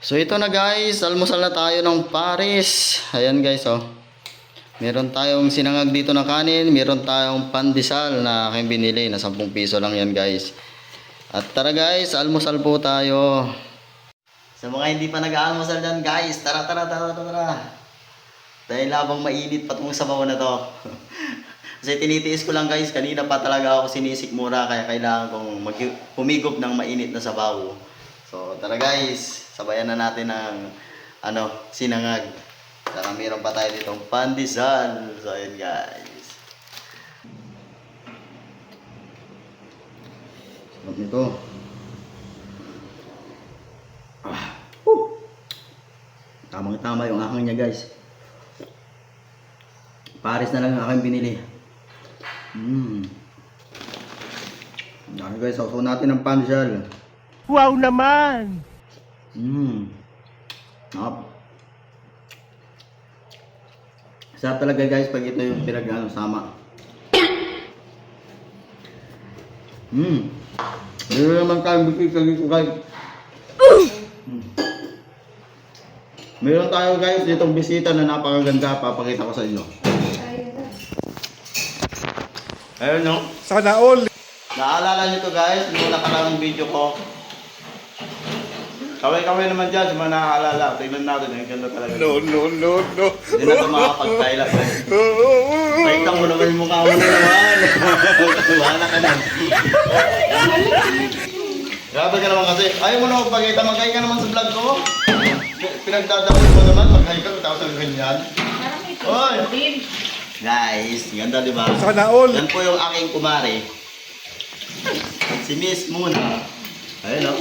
So ito na guys, almusal na tayo ng Paris. Ayan guys oh. Meron tayong sinangag dito na kanin, meron tayong pandesal na aking binili na 10 piso lang yan guys. At tara guys, almusal po tayo. Sa mga hindi pa nag-aalmusal dyan guys, tara. Dahil labang mainit pa itong sabaw na to. Kasi tinitiis ko lang guys, kanina pa talaga ako sinisikmura kaya kailangan kong humigop ng mainit na sabaw. So tara guys, sabayan na natin ng sinangag. Saka meron pa tayo ditong pandesal. So ayun guys. Sarap nito. Tamang-tama yung ahang niya guys. Paris na lang ang aking binili. Dami guys, sausaw natin ng pandesal. Wow naman! Sarap talaga guys pag ito yung sama. Meron naman tayong bisita dito guys. Meron tayo guys ditong bisita na napakaganda. Papakita ko sa inyo. Ayun no? Sana all! Naalala nyo to guys, yung nakaraang video ko. Kaway-kaway naman dyan, sa mga naaalala. Tingnan natin, yung ganda talaga. No. Hindi na ito makapag-tile up. Paitang mo naman yung mukha mo na naman. Wala ka na. Grabe ka naman kasi. Ayaw mo na magpakita, mag-hi ka naman sa vlog ko. Pinagdadamot mo naman, mag-hi ka, tapos ang ganyan. Oy! Guys, ganda diba? Sana all! Yan po yung aking kumare. Si Miss Muna. Ayun o.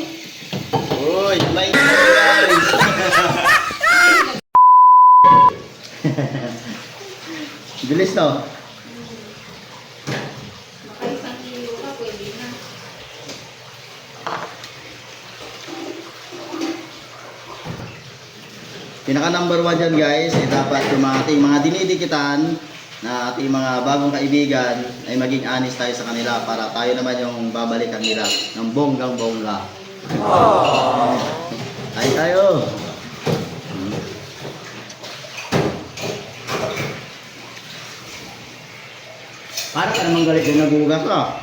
Uy, like mo guys! Bilis to. Baka isang kilo ka, pwede na. Pinaka number 1 dyan guys, ay dapat yung ating mga dinidikitan na ating mga bagong kaibigan ay maging honest tayo sa kanila para tayo naman yung babalikan nila ng bonggang-bongga. Ay tayo! Para ka naman galit yung nagugas ka.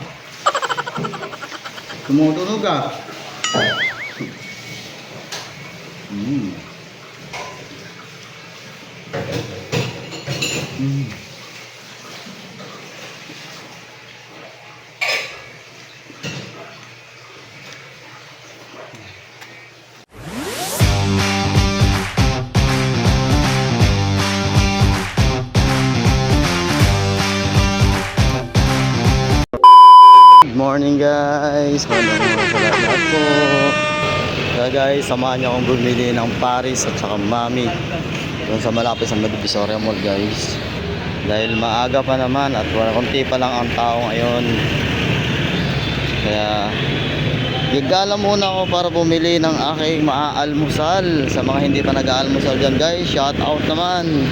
Tumutunog ka. Good morning guys! Magandang sa lahat po. Kaya guys, samahan niyo akong bumili ng Paris at saka Mami doon sa malapit sa Divisoria Mall guys. Dahil maaga pa naman at konti pa lang ang tao ngayon. Kaya gigala muna ako para bumili ng aking maaalmusal. Sa mga hindi pa nag-aalmusal dyan guys, shout out naman.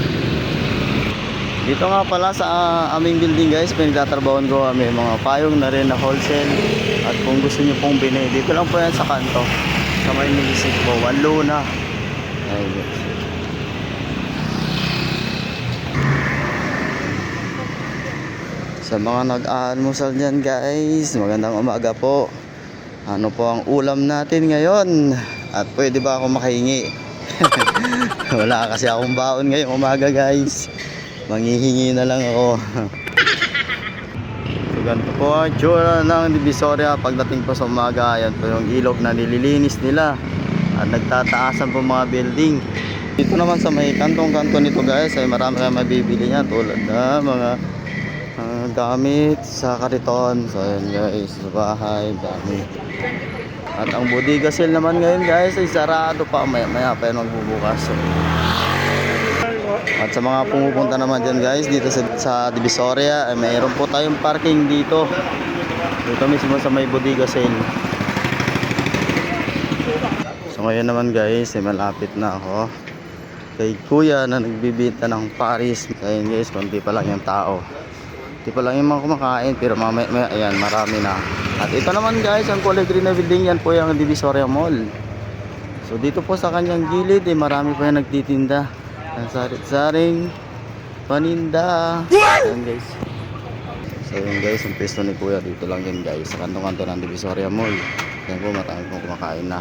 Dito nga pala sa aming building guys, pinagtatrabahoan ko kami mga payong na rin na wholesale. At kung gusto nyo pong bini, dito lang po yan sa kanto sa may nilisip po, Luna. Ayun guys. Sa mga nag-aalmusal dyan guys, magandang umaga po. Ano po ang ulam natin ngayon? At pwede ba ako makahingi? Wala kasi akong baon ngayong umaga guys. Manghihingi na lang ako. So ganito po ang itsura ng Divisoria pagdating po sa umaga. Ayan po yung ilog na nililinis nila. At nagtataasan po mga building. Dito naman sa may kantong-kanto nito guys ay marami kayong mabibili niya tulad na mga gamit sa kariton. So ayan guys, sa bahay, gamit. At ang bodega sale naman ngayon guys ay sarado pa. Maya pa yan magbubukas. So, at sa mga pumupunta naman dyan guys dito sa Divisoria ay mayroon po tayong parking dito mismo sa may bodega sale. So ngayon naman guys ay malapit na ako kay kuya na nagbibenta ng Paris. Ayun guys, konti pa lang yung tao, konti pa lang yung mga kumakain, pero mamaya ayan marami na. At ito naman guys ang kulay green na building, yan po yung Divisoria Mall. So dito po sa kanyang gilid marami pa yung nagtitinda. Ang sarit-saring paninda. Ayan guys. So yun guys, ang pwesto ni Kuya dito lang yun guys. Sa kantong-kanto ng Divisoria Mall. Ayan po, marami pong kumakain na.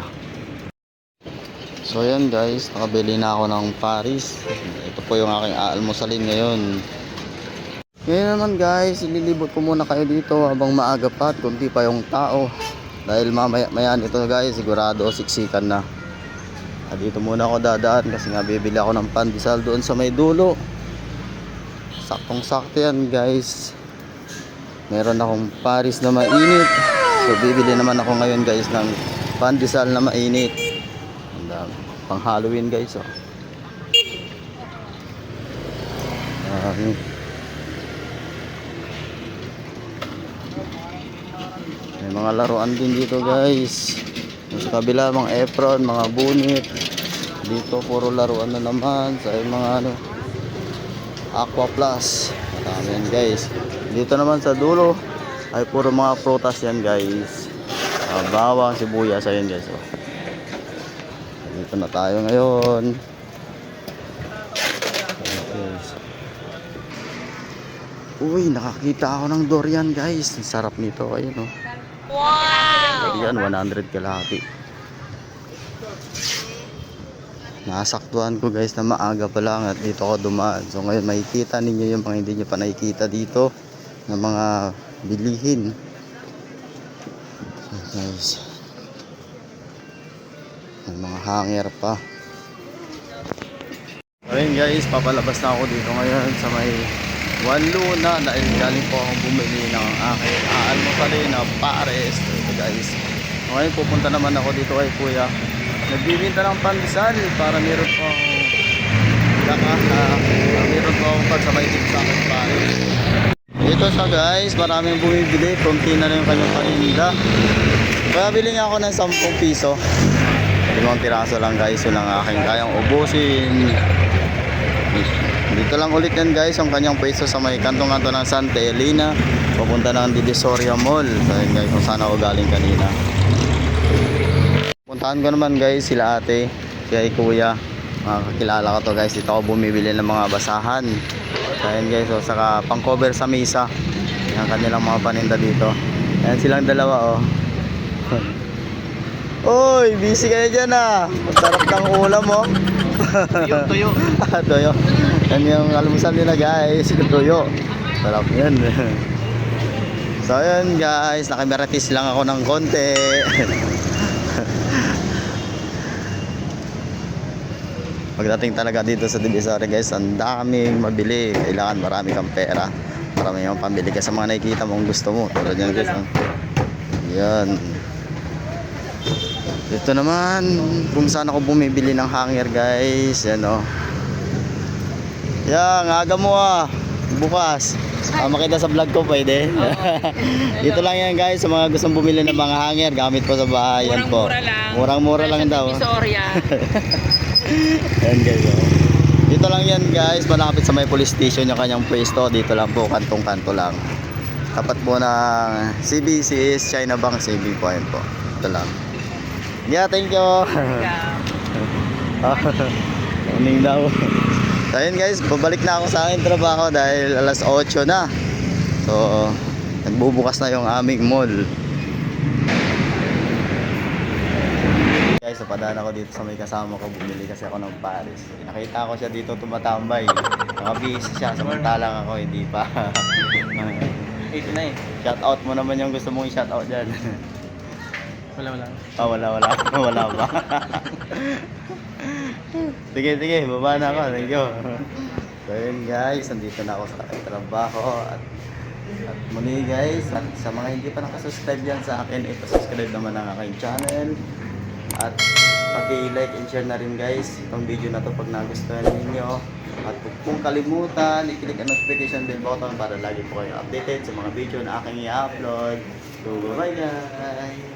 So ayan guys, nakabili na ako ng Paris. Ito po yung aking aalmusalin ngayon. Ngayon naman guys, ililibot ko muna kayo dito habang maaga pa at kunti pa yung tao. Dahil mamaya nito guys, sigurado siksikan na. At dito muna ako dadaan kasi nga bibili ako ng pandesal doon sa may dulo. Saktong sakto yan guys. Meron akong Paris na mainit. So bibili naman ako ngayon guys ng pandesal na mainit. Pang Halloween guys oh. May mga laruan din dito guys. Sa kabila mga apron, mga bunit. Dito puro laruan na naman sa mga Aqua Plus. Marami yan guys. Dito naman sa dulo ay puro mga prutas yan guys. Bawang, sibuyas, ayan guys oh. Dito na tayo ngayon. Uy, nakakita ako ng durian guys. Ang sarap nito, ayun oh. Wow! Durian, 100 kalahati. Nasaktuhan ko guys na maaga pa lang at dito ako dumaan. So ngayon makikita ninyo yung mga hindi nyo pa nakikita dito ng mga bilihin. So guys, may mga hanger pa. Ayun guys, papalabas na ako dito ngayon sa may Luna dahil galing po akong bumili ng aking aalmusalin na Pares. Ito guys, ngayon pupunta naman ako dito kay Kuya. Nagbibinta ng pandesal para meron po akong meron po akong pagsamaytip sa aking Pares. Dito sa guys, maraming bumibili. Kunti na rin yung kanyang paninda. Kaya bili nga ako ng 10 piso. 5 piraso lang guys, yun ang aking kayang ubusin. Dito lang ulit yan guys, yung kanyang pwesto sa may kantong-kanto ng Santa Elena, papunta ng Divisoria Mall. So yun guys, kung saan ako galing kanina. Puntahan ko naman guys sila ate, kay Kuya. Makakilala ko to guys, dito ako bumibili ng mga basahan. So yun guys, so, saka pang cover sa misa. Yan kanilang mga paninda dito. Ayan silang dalawa oh. Uy, busy kayo dyan ah. Masarap ng ulam oh. Tuyo. Tuyo. Yan yung almusal nila guys. Tuyo. Sarap yan. So yun guys, nakimeratis lang ako ng konti. Pagdating talaga dito sa Divisoria guys, ang daming mabili. Kailangan marami kang pera. Marami yung pambili ka sa mga nakikita mong gusto mo. Tulad yan guys. Yan. Ito naman kung saan ako bumibili ng hanger guys. Yan o. Yan, aga mo ah. Bukas. Makita sa vlog ko pwede. Dito lang yan guys sa mga gustong bumili ng mga hanger. Gamit po sa bahay. Yan po. Murang-mura lang daw. Yan guys oh. Dito lang yan guys. Malapit sa may police station yung kanyang pwesto. Dito lang po. Kantong-kanto lang. Tapat po ng CBCS China Bank CB po. Yan po. Ito lang. Yeah, thank you. Morning daw. So ayun guys, babalik na ako sa aking trabaho dahil alas 8 na. So, nagbubukas na yung aming mall. Guys, napadaan ako dito sa may kasama ko. Bumili kasi ako ng Paris. Nakita ko siya dito tumatambay. Nakabihis siya, samantalang ako hindi pa. 80 na eh. Shout out mo naman yung gusto mong i-shout out dyan. Wala. Wala ba? Sige, baba na ako. Thank you. So yun guys, nandito na ako sa aking trabaho at muli guys, at sa mga hindi pa nakasubscribe yan sa akin, ipasubscribe naman ang aking channel at paki-like and share na rin guys itong video na to pag nagustuhan ninyo. At kung kalimutan, i-click ang notification bell button para lagi po kayo updated sa mga video na aking i-upload. So bye guys.